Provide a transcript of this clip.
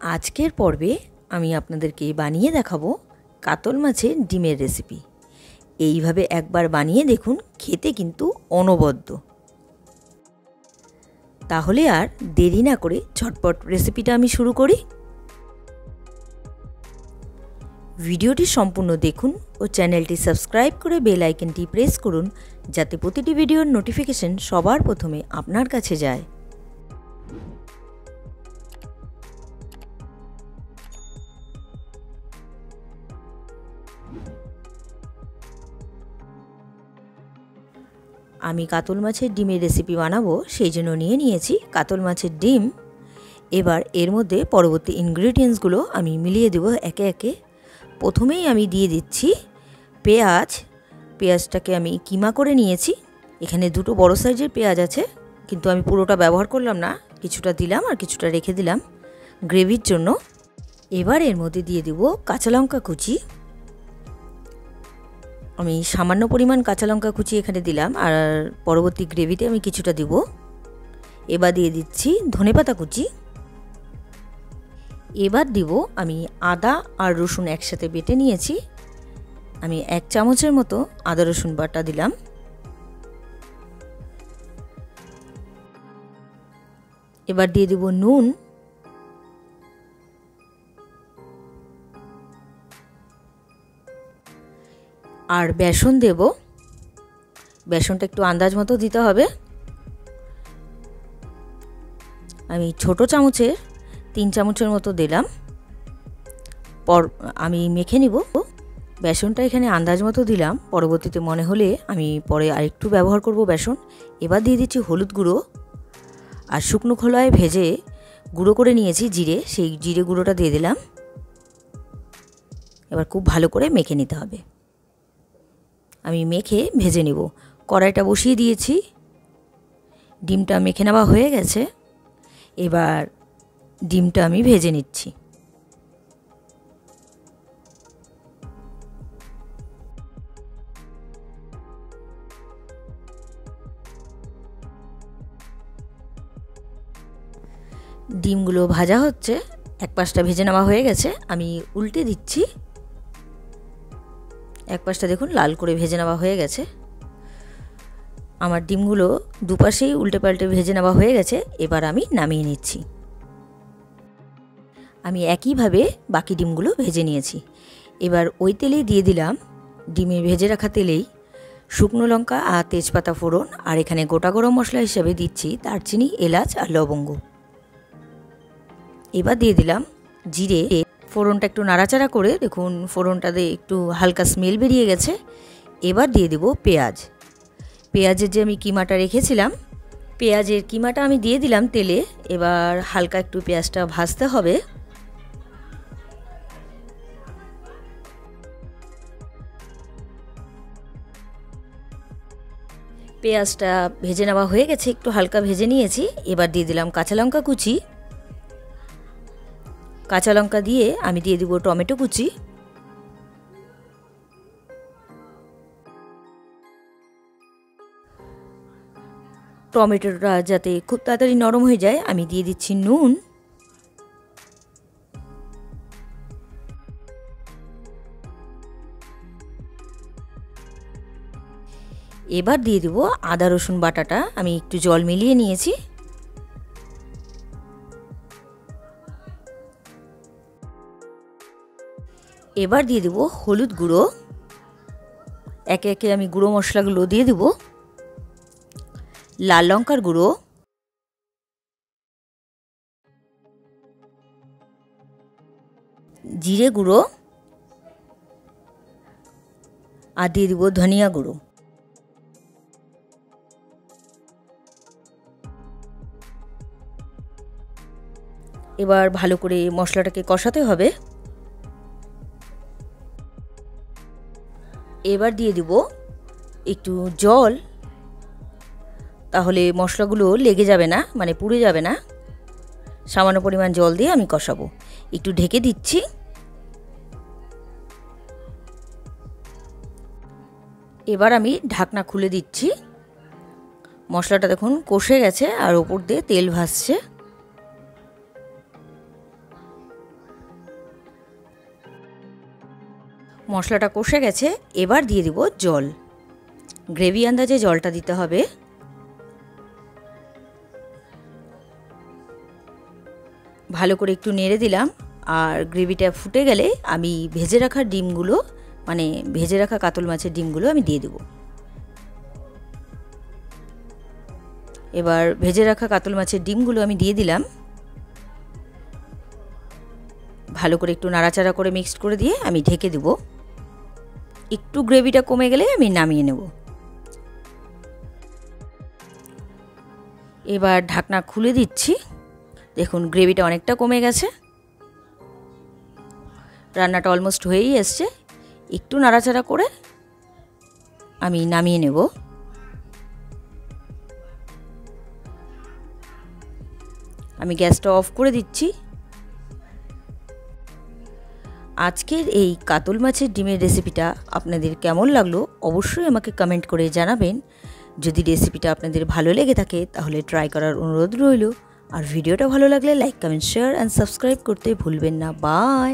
আজকের পর্বে আমি আপনাদেরকে বানিয়ে দেখাবো কাতল মাছের ডিমের রেসিপি। এইভাবে একবার বানিয়ে দেখুন, খেতে কিন্তু অনবদ্য। তাহলে আর দেরি না করে ঝটপট রেসিপিটা আমি শুরু করি। ভিডিওটি সম্পূর্ণ দেখুন ও চ্যানেলটি সাবস্ক্রাইব করে বেল আইকনটি প্রেস করুন, যাতে প্রতিটি ভিডিওর নোটিফিকেশন সবার প্রথমে আপনার কাছে যায়। আমি কাতল মাছের ডিমের রেসিপি বানাবো, সেই জন্য নিয়েছি কাতল মাছের ডিম। এবার এর মধ্যে পরবর্তী ইনগ্রেডিয়েন্টসগুলো আমি মিলিয়ে দেবো একে একে। প্রথমেই আমি দিয়ে দিচ্ছি পেঁয়াজ। পেঁয়াজটাকে আমি কিমা করে নিয়েছি। এখানে দুটো বড় সাইজের পেঁয়াজ আছে, কিন্তু আমি পুরোটা ব্যবহার করলাম না, কিছুটা দিলাম আর কিছুটা রেখে দিলাম গ্রেভির জন্য। এবার এর মধ্যে দিয়ে দেবো কাঁচা লঙ্কা কুচি। আমি সামান্য পরিমাণ কাঁচা লঙ্কা কুচি এখানে দিলাম, আর পরবর্তী গ্রেভিতে আমি কিছুটা দিব। এবার দিয়ে দিচ্ছি ধনেপাতা কুচি। এবার দিব আমি আদা আর রসুন একসাথে বেটে নিয়েছি। আমি 1 চামচের মতো আদা রসুন বাটা দিলাম। এবার দিয়ে দেব নুন, আর বেসন দেব। বেসনটা একটু আন্দাজ মতো দিতে হবে। আমি ছোট চামচের 3 চামচের মতো দিলাম। আমি মেখে নিব। বেসনটা এখানে আন্দাজ মতো দিলাম, পরবর্তীতে মনে হলে আমি পরে আরেকটু ব্যবহার করব বেসন। এবার দিয়ে দিচ্ছি হলুদ গুঁড়ো, আর শুকনো খোলায় ভেজে গুঁড়ো করে নিয়েছি জিরে, সেই জিরে গুঁড়োটা দিয়ে দিলাম। এবার খুব ভালো করে মেখে নিতে হবে। আমি মেখে ভেজে নেব। কড়াইটা বসিয়ে দিয়েছি, ডিমটা মেখে নেওয়া হয়ে গেছে। এবার ডিমটা আমি ভেজে নিচ্ছি। ডিমগুলো ভাজা হচ্ছে, এক পাশটা ভেজে নেওয়া হয়ে গেছে। আমি উল্টে দিচ্ছি। এক পাশটা দেখুন লাল করে ভেজে নেওয়া হয়ে গেছে। আমার ডিমগুলো দুপাশেই উল্টে পাল্টে ভেজে নেওয়া হয়ে গেছে। এবার আমি নামিয়ে নিচ্ছি। আমি একইভাবে বাকি ডিমগুলো ভেজে নিয়েছি। এবার ওই তেলেই দিয়ে দিলাম, ডিমে ভেজে রাখা তেলেই শুকনো লঙ্কা আর তেজপাতা ফোড়ন, আর এখানে গোটা গরম মশলা হিসেবে দিচ্ছি দারচিনি, এলাচ আর লবঙ্গ। এবার দিয়ে দিলাম জিরে। ফোড়নটা একটু নাড়াচাড়া করে দেখুন ফোড়নটাতে একটু হালকা স্মেল বেরিয়ে গেছে। এবার দিয়ে দেব পেঁয়াজ। পেঁয়াজের যে আমি কিমাটা রেখেছিলাম, পেঁয়াজের কিমাটা আমি দিয়ে দিলাম তেলে। এবার হালকা একটু পেঁয়াজটা ভাজতে হবে। পেঁয়াজটা ভেজে নেওয়া হয়ে গেছে, একটু হালকা ভেজে নিয়েছি। এবার দিয়ে দিলাম কাঁচা লঙ্কা কুচি। কাঁচা লঙ্কা দিয়ে আমি দিয়ে দিব টমেটো কুচি। টমেটোটা যাতে খুব তাড়াতাড়ি নরম হয়ে যায়, আমি দিয়ে দিচ্ছি নুন। এবার দিয়ে দেব আদা রসুন বাটাটা। আমি একটু জল মিলিয়ে নিয়েছি। এবার দিয়ে দেব হলুদ গুঁড়ো। একে একে আমি গুঁড়ো মশলাগুলো দিয়ে দেব। লাল লঙ্কার গুঁড়ো, জিরে গুঁড়ো, আর দিয়ে দেব ধনিয়া গুঁড়ো। এবার ভালো করে মশলাটাকে কষাতে হবে। এবার দিয়ে দেব একটু জল, তাহলে মশলাগুলো লেগে যাবে না, মানে পুড়ে যাবে না। সামান্য পরিমাণ জল দিয়ে আমি কষাবো। একটু ঢেকে দিচ্ছি। এবার আমি ঢাকনা খুলে দিচ্ছি। মশলাটা দেখুন কষে গেছে আর ওপর দিয়ে তেল ভাসছে। মশলাটা কষে গেছে, এবার দিয়ে দেব জল। গ্রেভি আন্দাজে জলটা দিতে হবে। ভালো করে একটু নেড়ে দিলাম, আর গ্রেভিটা ফুটে গেলে আমি ভেজে রাখা ডিমগুলো, মানে ভেজে রাখা কাতল মাছের ডিমগুলো আমি দিয়ে দেব। এবার ভেজে রাখা কাতল মাছের ডিমগুলো আমি দিয়ে দিলাম। ভালো করে একটু নাড়াচাড়া করে মিক্সড করে দিয়ে আমি ঢেকে দেব। একটু গ্রেভিটা কমে গেলে আমি নামিয়ে নেব। এবার ঢাকনা খুলে দিচ্ছি। দেখুন গ্রেভিটা অনেকটা কমে গেছে, রান্নাটা অলমোস্ট হয়েই এসছে। একটু নাড়াচাড়া করে আমি নামিয়ে নেব। আমি গ্যাসটা অফ করে দিচ্ছি। আজকের এই কাতল মাছের ডিমের রেসিপিটা আপনাদের কেমন লাগলো অবশ্যই আমাকে কমেন্ট করে জানাবেন। যদি রেসিপিটা আপনাদের ভালো লেগে থাকে তাহলে ট্রাই করার অনুরোধ রইল। আর ভিডিওটা ভালো লাগলে like, comment, share and subscribe করতে ভুলবেন না। বাই।